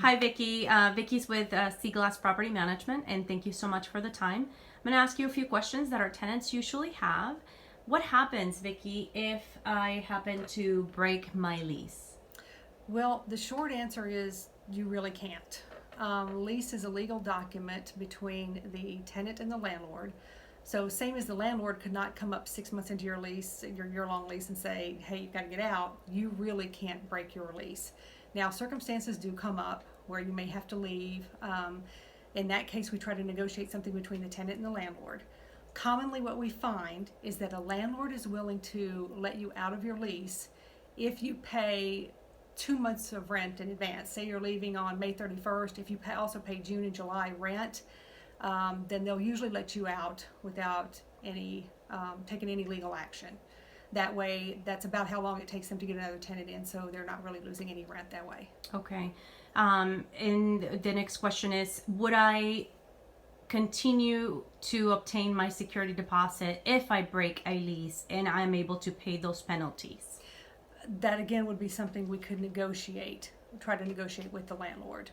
Hi, Vicky. Vicky's with Seaglass Property Management, and thank you so much for the time. I'm going to ask you a few questions that our tenants usually have. What happens, Vicky, if I happen to break my lease? Well, the short answer is you really can't. Lease is a legal document between the tenant and the landlord. So same as the landlord could not come up 6 months into your lease, your year-long lease, and say, hey, you've got to get out, you really can't break your lease. Now, circumstances do come up where you may have to leave. In that case, we try to negotiate something between the tenant and the landlord. Commonly what we find is that a landlord is willing to let you out of your lease if you pay 2 months of rent in advance. Say you're leaving on May 31st. If you also pay June and July rent, then they'll usually let you out without taking any legal action. That way, that's about how long it takes them to get another tenant in, so they're not really losing any rent that way. Okay. And the next question is, would I continue to obtain my security deposit if I break a lease and I'm able to pay those penalties? That again would be something we could try to negotiate with the landlord.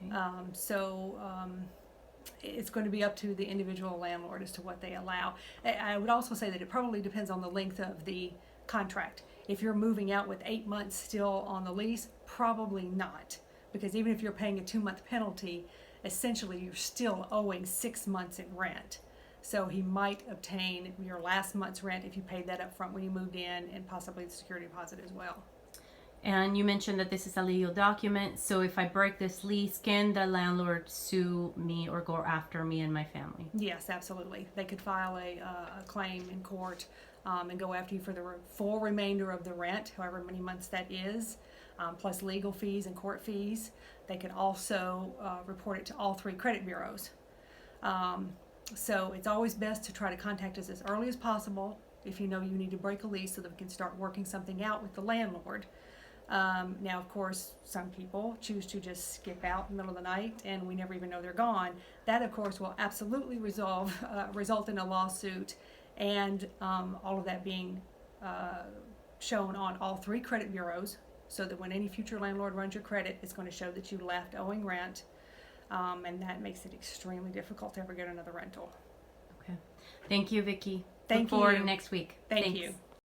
Okay. It's going to be up to the individual landlord as to what they allow. I would also say that it probably depends on the length of the contract. If you're moving out with 8 months still on the lease, probably not. Because even if you're paying a 2-month penalty, essentially you're still owing 6 months in rent. So he might obtain your last month's rent if you paid that up front when you moved in, and possibly the security deposit as well. And you mentioned that this is a legal document, so if I break this lease, can the landlord sue me or go after me and my family? Yes, absolutely. They could file a claim in court and go after you for the full remainder of the rent, however many months that is, plus legal fees and court fees. They could also report it to all 3 credit bureaus. So it's always best to try to contact us as early as possible if you know you need to break a lease so that we can start working something out with the landlord. Now, of course, some people choose to just skip out in the middle of the night and we never even know they're gone. That, of course, will absolutely result in a lawsuit, and all of that being shown on all 3 credit bureaus, so that when any future landlord runs your credit, it's going to show that you left owing rent, and that makes it extremely difficult to ever get another rental. Okay. Thank you, Vicky. Thank Look forward you. to next week. Thank Thanks. you.